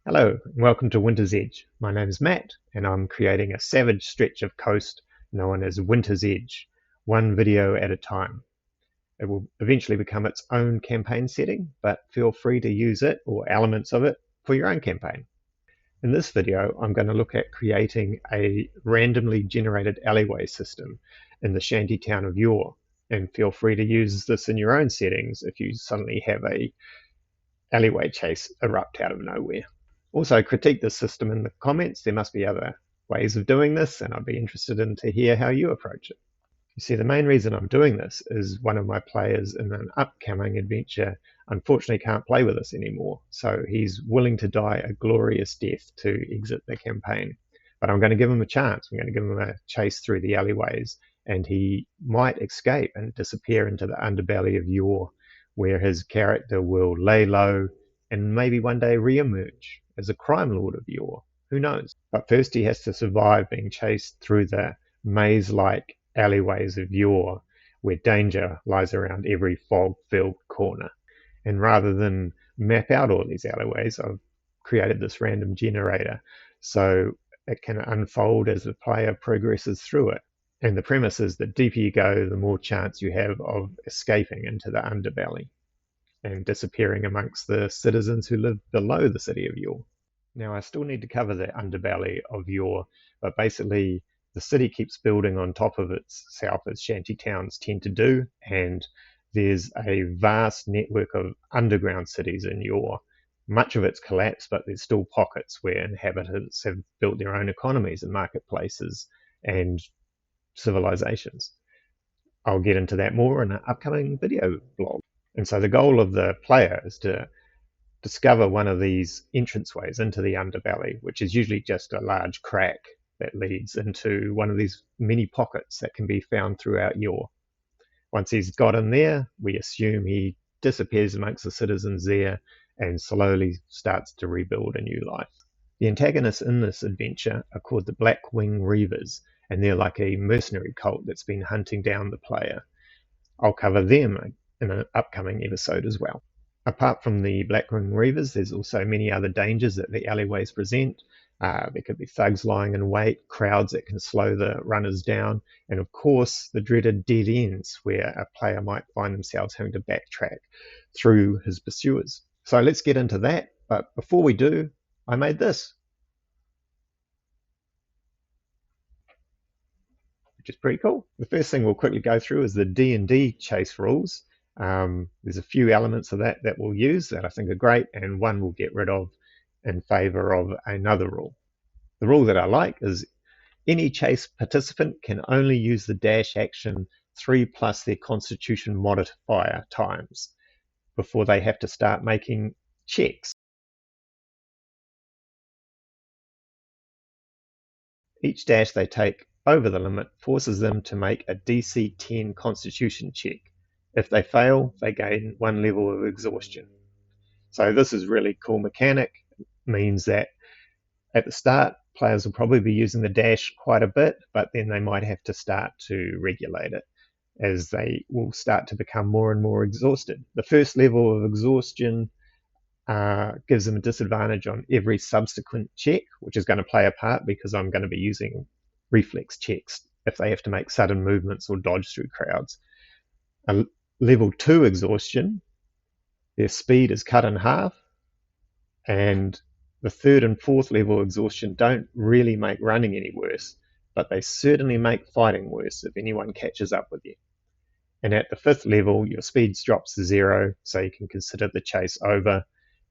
Hello, and welcome to Winter's Edge. My name is Matt, and I'm creating a savage stretch of coast known as Winter's Edge, one video at a time. It will eventually become its own campaign setting, but feel free to use it or elements of it for your own campaign. In this video, I'm going to look at creating a randomly generated alleyway system in the shanty town of Yor, and feel free to use this in your own settings if you suddenly have a alleyway chase erupt out of nowhere. Also, critique this system in the comments. There must be other ways of doing this, and I'd be interested in to hear how you approach it. You see, the main reason I'm doing this is one of my players in an upcoming adventure unfortunately can't play with us anymore, so he's willing to die a glorious death to exit the campaign. But I'm going to give him a chance. I'm going to give him a chase through the alleyways, and he might escape and disappear into the underbelly of Yor, where his character will lay low and maybe one day re-emerge as a crime lord of Yor. Who knows? But first he has to survive being chased through the maze-like alleyways of Yor, where danger lies around every fog-filled corner. And rather than map out all these alleyways, I've created this random generator so it can unfold as the player progresses through it. And the premise is that deeper you go, the more chance you have of escaping into the underbelly and disappearing amongst the citizens who live below the city of Yor. Now, I still need to cover the underbelly of Yor, but basically the city keeps building on top of itself, as shanty towns tend to do, and there's a vast network of underground cities in Yor. Much of it's collapsed, but there's still pockets where inhabitants have built their own economies and marketplaces and civilizations. I'll get into that more in an upcoming video blog. And so the goal of the player is to discover one of these entranceways into the underbelly, which is usually just a large crack that leads into one of these mini pockets that can be found throughout Yor. Once he's got in there, we assume he disappears amongst the citizens there and slowly starts to rebuild a new life. The antagonists in this adventure are called the Blackwing Reavers, and they're like a mercenary cult that's been hunting down the player. I'll cover them in an upcoming episode as well. Apart from the Blackwing Reavers, there's also many other dangers that the alleyways present. There could be thugs lying in wait, crowds that can slow the runners down, and of course the dreaded dead ends where a player might find themselves having to backtrack through his pursuers. So let's get into that, but before we do, I made this, which is pretty cool. The first thing we'll quickly go through is the D&D chase rules. There's a few elements of that we'll use that I think are great, and one we'll get rid of in favor of another rule. The rule that I like is any chase participant can only use the dash action 3 plus their constitution modifier times before they have to start making checks. Each dash they take over the limit forces them to make a DC 10 constitution check. If they fail, they gain 1 level of exhaustion. So this is really cool mechanic. It means that at the start, players will probably be using the dash quite a bit, but then they might have to start to regulate it as they will start to become more and more exhausted. The first level of exhaustion gives them a disadvantage on every subsequent check, which is going to play a part because I'm going to be using reflex checks if they have to make sudden movements or dodge through crowds. Level 2 exhaustion, their speed is cut in half, and the third and fourth level exhaustion don't really make running any worse, but they certainly make fighting worse if anyone catches up with you. And at the fifth level, your speed drops to 0, so you can consider the chase over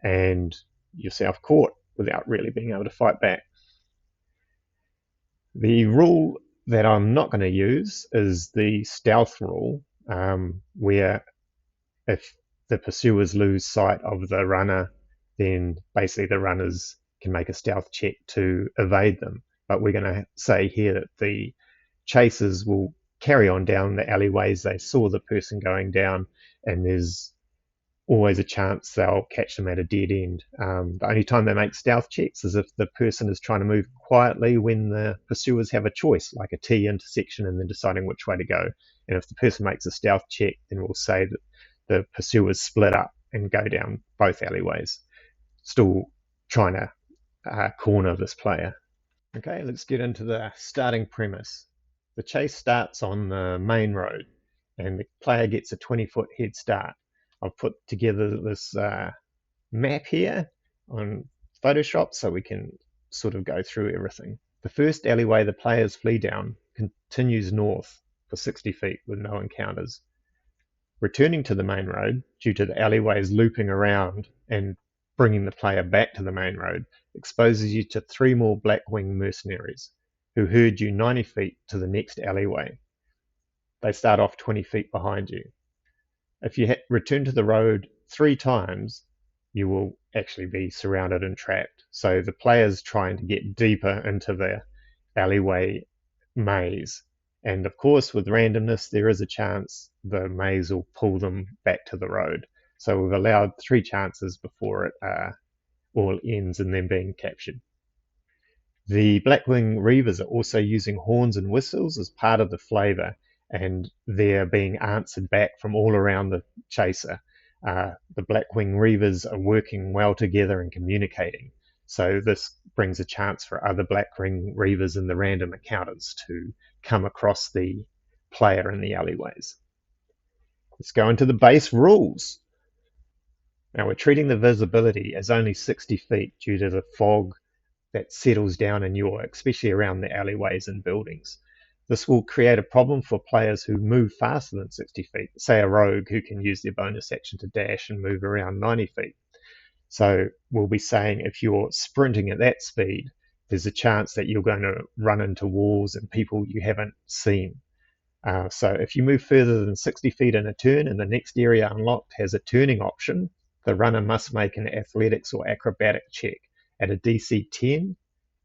and yourself caught without really being able to fight back. The rule that I'm not going to use is the stealth rule, where if the pursuers lose sight of the runner, then basically the runners can make a stealth check to evade them. But we're going to say here that the chasers will carry on down the alleyways they saw the person going down, and there's always a chance they'll catch them at a dead end. The only time they make stealth checks is if the person is trying to move quietly when the pursuers have a choice, like a T intersection, and then deciding which way to go. And if the person makes a stealth check, then we'll say that the pursuers split up and go down both alleyways, still trying to corner this player. Okay, let's get into the starting premise. The chase starts on the main road and the player gets a 20-foot head start. I've put together this map here on Photoshop so we can sort of go through everything. The first alleyway the players flee down continues north for 60 feet with no encounters. Returning to the main road, due to the alleyways looping around and bringing the player back to the main road, exposes you to 3 more Blackwing mercenaries who herd you 90 feet to the next alleyway. They start off 20 feet behind you. If you return to the road 3 times, you will actually be surrounded and trapped. So the player's trying to get deeper into the alleyway maze. And of course, with randomness, there is a chance the maze will pull them back to the road. So we've allowed 3 chances before it all ends in them being captured. The Blackwing Reavers are also using horns and whistles as part of the flavor, and they're being answered back from all around the chaser. The Blackwing Reavers are working well together and communicating, so this brings a chance for other Blackwing Reavers and the random encounters to come across the player in the alleyways. Let's go into the base rules. Now we're treating the visibility as only 60 feet due to the fog that settles down in York, especially around the alleyways and buildings. This will create a problem for players who move faster than 60 feet, say a rogue who can use their bonus action to dash and move around 90 feet. So we'll be saying if you're sprinting at that speed, there's a chance that you're going to run into walls and people you haven't seen. So if you move further than 60 feet in a turn and the next area unlocked has a turning option, the runner must make an athletics or acrobatic check at a DC 10,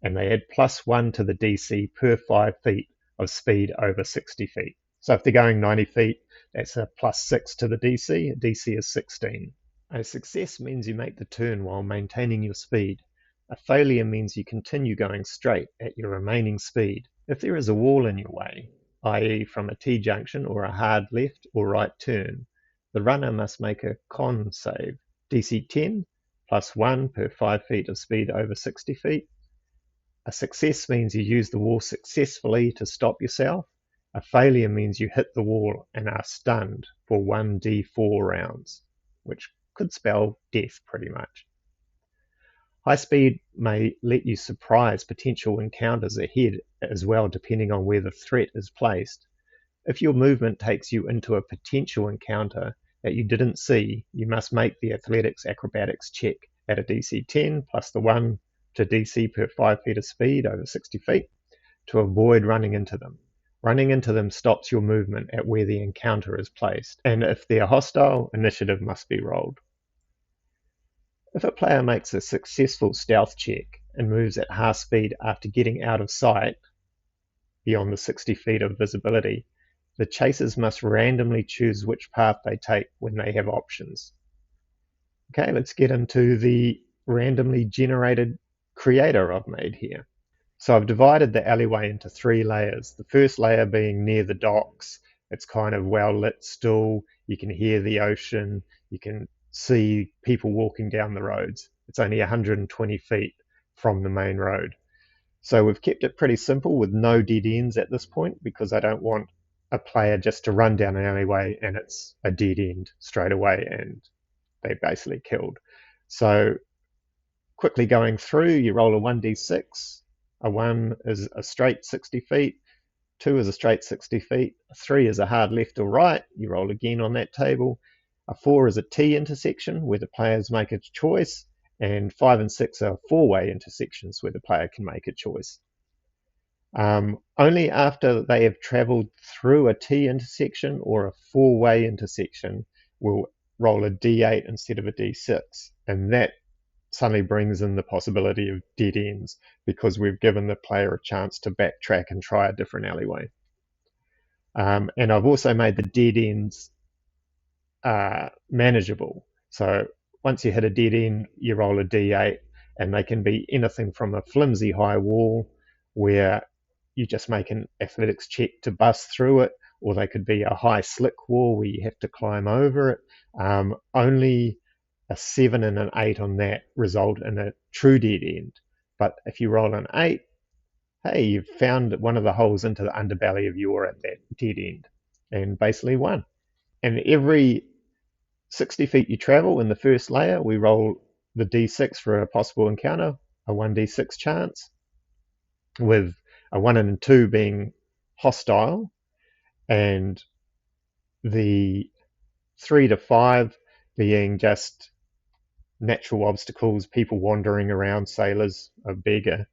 and they add +1 to the DC per 5 feet of speed over 60 feet. So if they're going 90 feet, that's a +6 to the DC. DC is 16. A success means you make the turn while maintaining your speed. A failure means you continue going straight at your remaining speed. If there is a wall in your way, i.e. from a T-junction or a hard left or right turn, the runner must make a con save. DC 10, +1 per 5 feet of speed over 60 feet. A success means you use the wall successfully to stop yourself. A failure means you hit the wall and are stunned for 1d4 rounds, which could spell death pretty much. High speed may let you surprise potential encounters ahead as well, depending on where the threat is placed. If your movement takes you into a potential encounter that you didn't see, you must make the athletics acrobatics check at a DC 10 plus the 1 to DC per 5 feet of speed over 60 feet to avoid running into them. Running into them stops your movement at where the encounter is placed, and if they are hostile, initiative must be rolled. If a player makes a successful stealth check and moves at half speed after getting out of sight beyond the 60 feet of visibility, the chasers must randomly choose which path they take when they have options. Okay, let's get into the randomly generated creator I've made here. So I've divided the alleyway into 3 layers. The first layer being near the docks. It's kind of well lit still. You can hear the ocean. You can see people walking down the roads. It's only 120 feet from the main road. So we've kept it pretty simple with no dead ends at this point because I don't want a player just to run down an alleyway and it's a dead end straight away and they're basically killed. So quickly going through, you roll a 1d6. A 1 is a straight 60 feet, 2 is a straight 60 feet, 3 is a hard left or right, you roll again on that table. A 4 is a T intersection where the players make a choice, and 5 and 6 are 4-way intersections where the player can make a choice. Only after they have traveled through a T intersection or a 4-way intersection will roll a D8 instead of a D6, and that suddenly brings in the possibility of dead ends because we've given the player a chance to backtrack and try a different alleyway. And I've also made the dead ends manageable. So once you hit a dead end, you roll a D8, and they can be anything from a flimsy high wall where you just make an athletics check to bust through it, or they could be a high slick wall where you have to climb over it. Only a 7 and an 8 on that result in a true dead end. But if you roll an 8, hey, you've found one of the holes into the underbelly of your at that dead end and basically won. And every 60 feet you travel in the first layer, we roll the d6 for a possible encounter, a 1d6 chance, with a 1 and 2 being hostile, and the 3 to 5 being just natural obstacles, people wandering around, sailors, a beggar,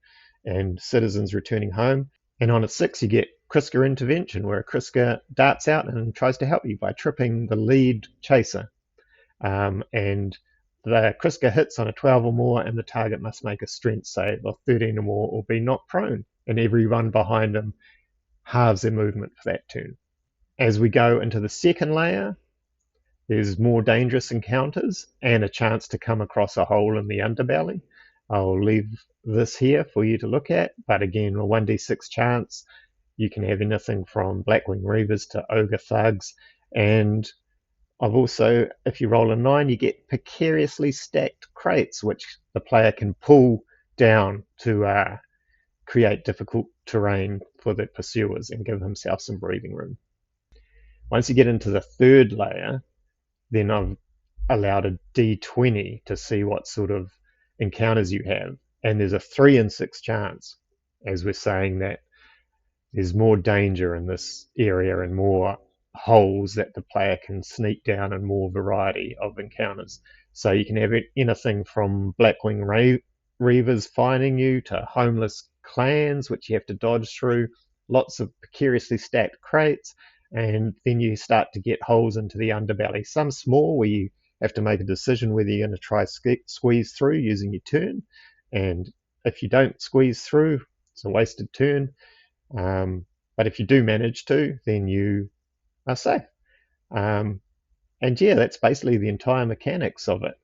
and citizens returning home. And on a 6, you get Kriska intervention, where a Kriska darts out and tries to help you by tripping the lead chaser. And the Kriska hits on a 12 or more, and the target must make a strength save of 13 or more or be knocked prone, and everyone behind them halves their movement for that turn. As we go into the second layer, there's more dangerous encounters and a chance to come across a hole in the underbelly. I'll leave this here for you to look at, but again, a 1d6 chance. You can have anything from Blackwing Reavers to Ogre Thugs, and I've also, if you roll a 9, you get precariously stacked crates, which the player can pull down to create difficult terrain for the pursuers and give himself some breathing room. Once you get into the third layer, then I've allowed a d20 to see what sort of encounters you have. And there's a 3 in 6 chance, as we're saying that there's more danger in this area and more holes that the player can sneak down and more variety of encounters. So you can have anything from Blackwing Reavers finding you to homeless clans, which you have to dodge through, lots of precariously stacked crates, and then you start to get holes into the underbelly. Some small, where you have to make a decision whether you're going to try squeeze through using your turn, and if you don't squeeze through, it's a wasted turn. But if you do manage to, then you are safe. And yeah, that's basically the entire mechanics of it.